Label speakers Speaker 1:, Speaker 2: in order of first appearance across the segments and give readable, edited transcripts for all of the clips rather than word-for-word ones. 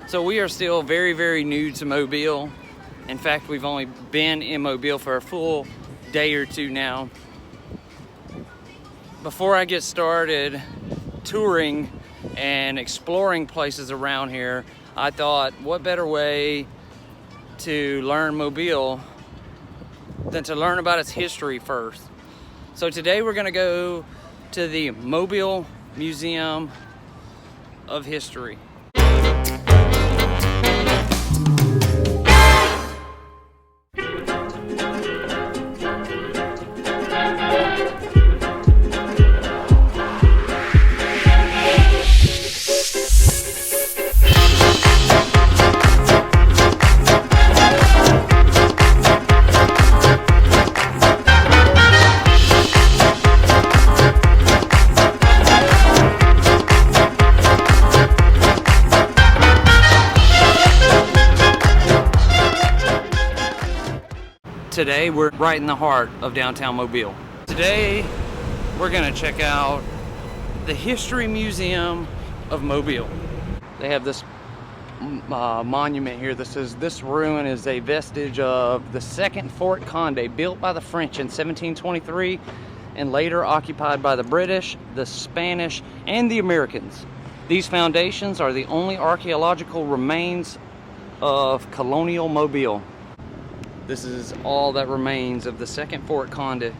Speaker 1: So we are still very, very new to Mobile. In fact, we've only been in Mobile for a full day or two now. Before I get started touring and exploring places around here, I thought, what better way to learn Mobile than to learn about its history first. So today we're gonna go to the Mobile Museum of History. Today we're right in the heart of downtown Mobile. Today we're gonna check out the History Museum of Mobile. They have this monument here that says this ruin is a vestige of the second Fort Conde, built by the French in 1723 and later occupied by the British, the Spanish, and the Americans. These foundations are the only archaeological remains of colonial Mobile. This is all that remains of the second Fort Conde.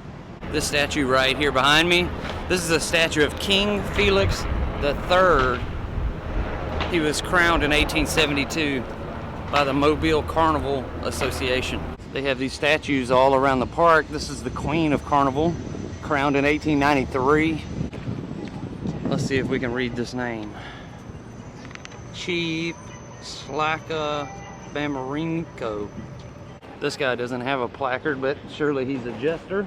Speaker 1: This statue right here behind me, this is a statue of King Felix III. He was crowned in 1872 by the Mobile Carnival Association. They have these statues all around the park. This is the Queen of Carnival, crowned in 1893. Let's see if we can read this name. Chief Slaka Bamarinko. This guy doesn't have a placard, but surely he's a jester.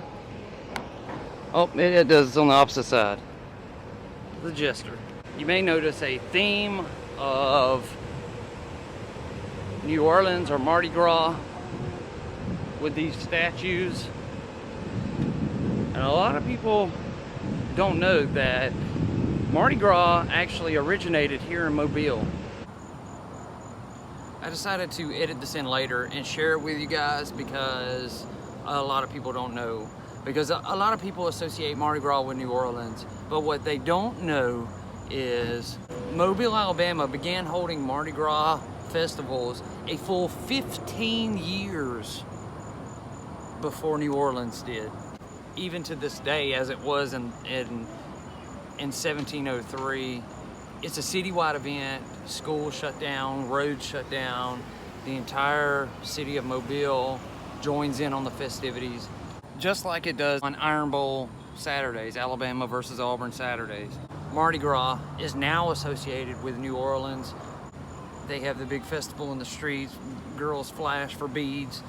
Speaker 1: Oh, it does on the opposite side. The jester. You may notice a theme of New Orleans or Mardi Gras with these statues. And a lot of people don't know that Mardi Gras actually originated here in Mobile. I decided to edit this in later and share it with you guys because a lot of people don't know. Because a lot of people associate Mardi Gras with New Orleans, but what they don't know is Mobile, Alabama began holding Mardi Gras festivals a full 15 years before New Orleans did. Even to this day, as it was in 1703, it's a citywide event. Schools shut down, roads shut down. The entire city of Mobile joins in on the festivities, just like it does on Iron Bowl Saturdays, Alabama versus Auburn Saturdays. Mardi Gras is now associated with New Orleans. They have the big festival in the streets, girls flash for beads,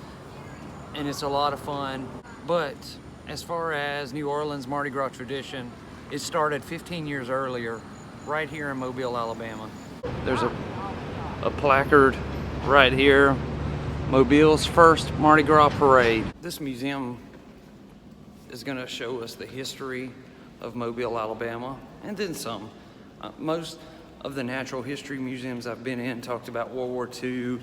Speaker 1: and it's a lot of fun. But as far as New Orleans Mardi Gras tradition, it started 15 years earlier, right here in Mobile, Alabama. There's a placard right here, Mobile's first Mardi Gras parade. This museum is gonna show us the history of Mobile, Alabama, and then some. Most of the natural history museums I've been in talked about World War II,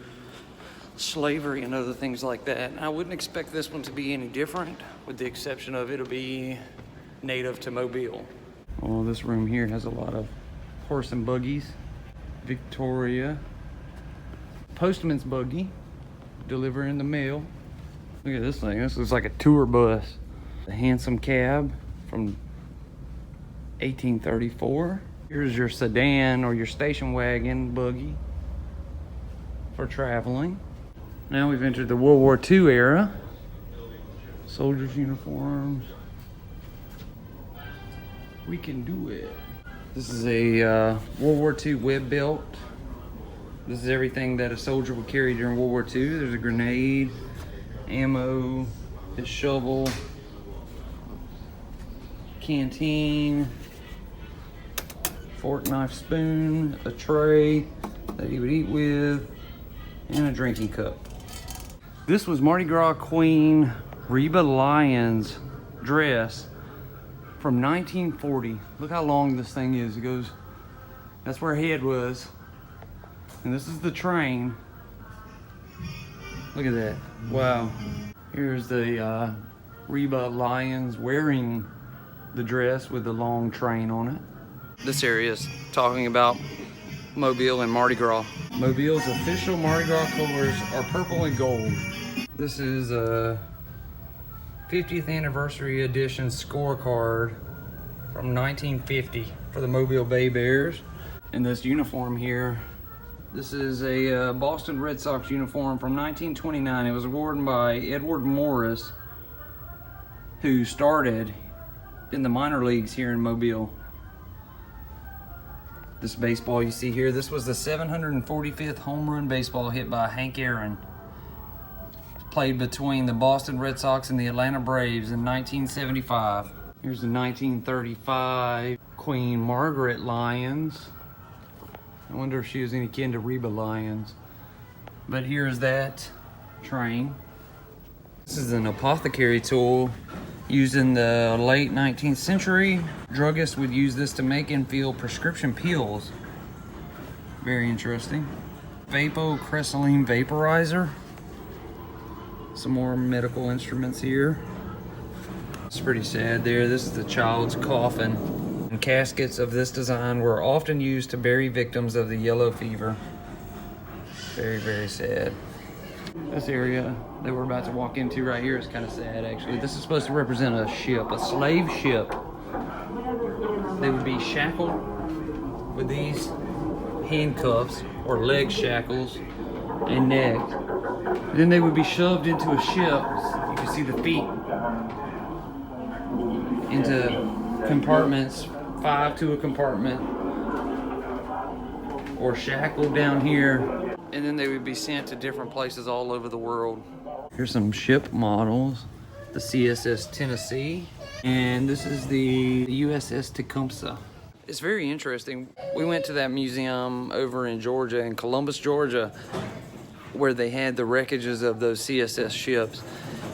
Speaker 1: slavery, and other things like that. I wouldn't expect this one to be any different, with the exception of it'll be native to Mobile. Oh, this room here has a lot of horse and buggies. Victoria. Postman's buggy, delivering the mail. Look at this thing, this looks like a tour bus. The handsome cab from 1834. Here's your sedan or your station wagon buggy for traveling. Now we've entered the World War II era. Soldiers' uniforms. We can do it. This is a World War II web belt. This is everything that a soldier would carry during World War II. There's a grenade, ammo, his shovel, canteen, fork, knife, spoon, a tray that he would eat with, and a drinking cup. This was Mardi Gras Queen Reba Lyons' dress from 1940. Look how long this thing is. It goes, that's where her head was. And this is the train. Look at that. Wow. Here's the Reba Lions wearing the dress with the long train on it. This area is talking about Mobile and Mardi Gras. Mobile's official Mardi Gras colors are purple and gold. This is a 50th anniversary edition scorecard from 1950 for the Mobile Bay Bears. And this uniform here, this is a Boston Red Sox uniform from 1929. It was awarded by Edward Morris, who started in the minor leagues here in Mobile. This baseball you see here, this was the 745th home run baseball hit by Hank Aaron. Played between the Boston Red Sox and the Atlanta Braves in 1975. Here's the 1935 Queen Margaret Lions. I wonder if she was any kin to Reba Lions. But here's that train. This is an apothecary tool used in the late 19th century. Druggists would use this to make and fill prescription pills. Very interesting. Vapocresylene vaporizer. Some more medical instruments here. It's pretty sad there. This is the child's coffin. And caskets of this design were often used to bury victims of the yellow fever. Very, very sad. This area that we're about to walk into right here is kind of sad, actually. This is supposed to represent a ship, a slave ship. They would be shackled with these handcuffs or leg shackles and necked. Then they would be shoved into a ship. You can see the feet into compartments, 5 to a compartment, or shackled down here. And then they would be sent to different places all over the world. Here's some ship models. The CSS Tennessee. And this is the USS Tecumseh. It's very interesting. We went to that museum over in Georgia, in Columbus, Georgia, where they had the wreckages of those CSS ships.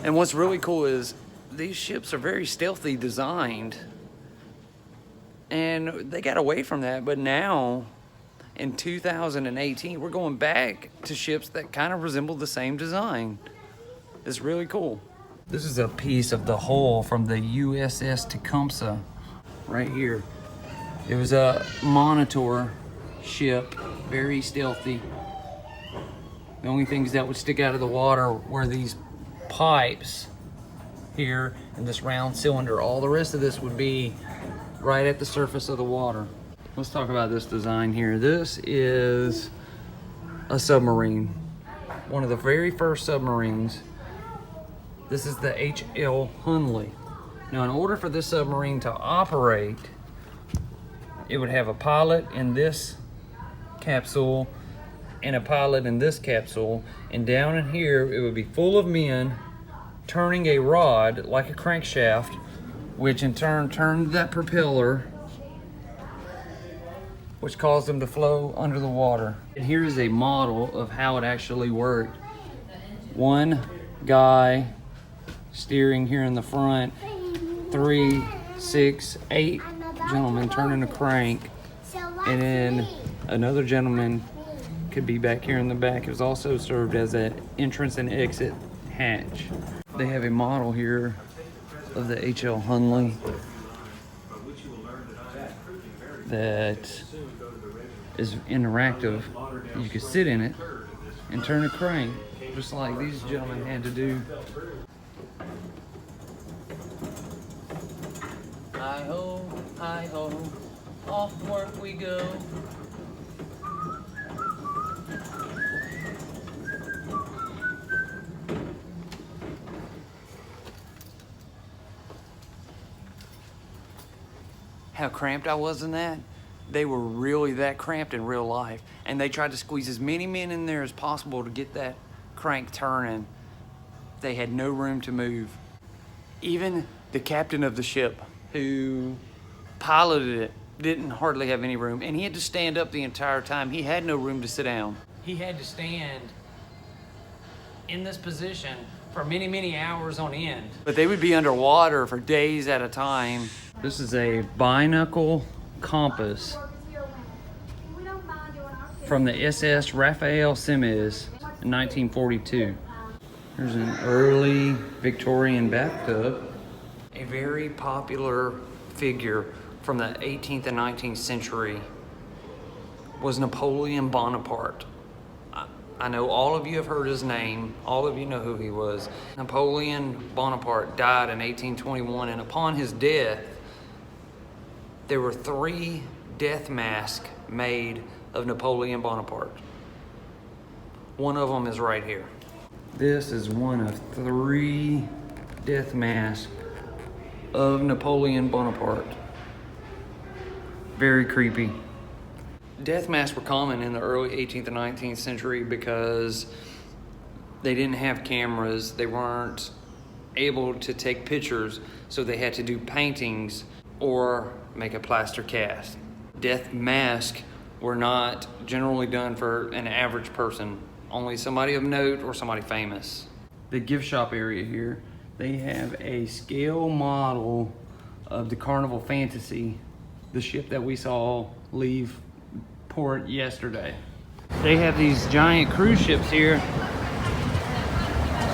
Speaker 1: And what's really cool is these ships are very stealthy designed. And they got away from that, but now, in 2018, we're going back to ships that kind of resemble the same design. It's really cool. This is a piece of the hull from the USS Tecumseh right here. It was a Monitor ship, very stealthy. The only things that would stick out of the water were these pipes here and this round cylinder. All the rest of this would be right at the surface of the water. Let's talk about this design here. This is a submarine. One of the very first submarines. This is the H.L. Hunley. Now, in order for this submarine to operate, it would have a pilot in this capsule and a pilot in this capsule. And down in here, it would be full of men turning a rod like a crankshaft, which in turn turned that propeller, which caused them to flow under the water. And here is a model of how it actually worked. One guy steering here in the front, 3, 6, 8 gentlemen turning a crank, and then another gentleman could be back here in the back. It was also served as an entrance and exit hatch. They have a model here of the H.L. Hunley that is interactive. You can sit in it and turn a crank, just like these gentlemen had to do. Hi-ho, hi-ho, off to work we go. How cramped I was in that? They were really that cramped in real life. And they tried to squeeze as many men in there as possible to get that crank turning. They had no room to move. Even the captain of the ship who piloted it didn't hardly have any room. And he had to stand up the entire time. He had no room to sit down. He had to stand in this position for many, many hours on end. But they would be underwater for days at a time. This is a binocle compass. from the SS Rafael Semmes in 1942. There's an early Victorian bathtub. A very popular figure from the 18th and 19th century was Napoleon Bonaparte. I know all of you have heard his name. All of you know who he was. Napoleon Bonaparte died in 1821, and upon his death, there were 3 death masks made of Napoleon Bonaparte. One of them is right here. This is one of 3 death masks of Napoleon Bonaparte. Very creepy. Death masks were common in the early 18th and 19th century because they didn't have cameras. They weren't able to take pictures, so they had to do paintings or make a plaster cast. Death masks were not generally done for an average person, only somebody of note or somebody famous. The gift shop area here, they have a scale model of the Carnival Fantasy, the ship that we saw leave port yesterday. They have these giant cruise ships here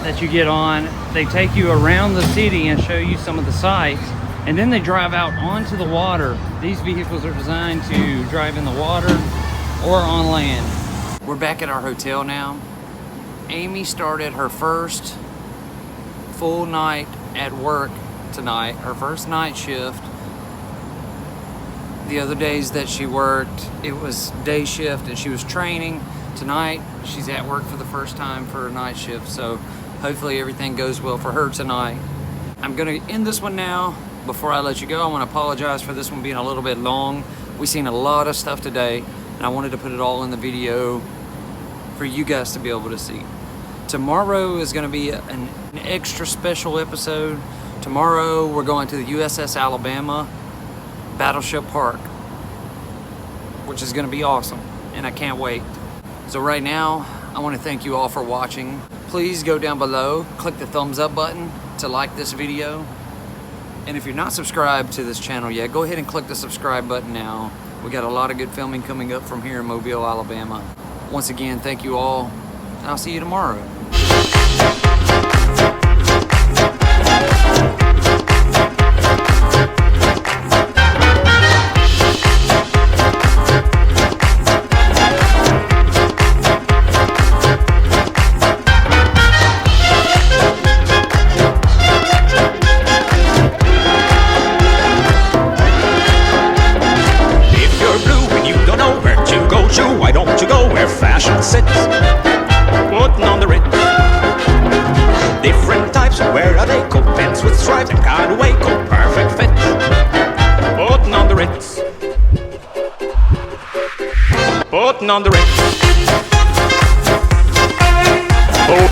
Speaker 1: that you get on. They take you around the city and show you some of the sights, and then they drive out onto the water. These vehicles are designed to drive in the water or on land. We're back at our hotel now. Amy started her first full night at work tonight, her first night shift. The other days that she worked, it was day shift and she was training. Tonight, she's at work for the first time for a night shift, so hopefully everything goes well for her tonight. I'm gonna end this one now. Before I let you go, I wanna apologize for this one being a little bit long. We've seen a lot of stuff today, and I wanted to put it all in the video for you guys to be able to see. Tomorrow is gonna be an extra special episode. Tomorrow, we're going to the USS Alabama Battleship Park, which is going to be awesome, and I can't wait. So right now, I want to thank you all for watching. Please go down below, click the thumbs up button to like this video. And if you're not subscribed to this channel yet, go ahead and click the subscribe button now. We got a lot of good filming coming up from here in Mobile, Alabama. Once again, thank you all, and I'll see you tomorrow.
Speaker 2: Why don't you go where fashion sits? Putting on the Ritz. Different types, where are they? Coat pants with stripes and cutaway coat, perfect fit. Putting on the Ritz. Putting on the Ritz.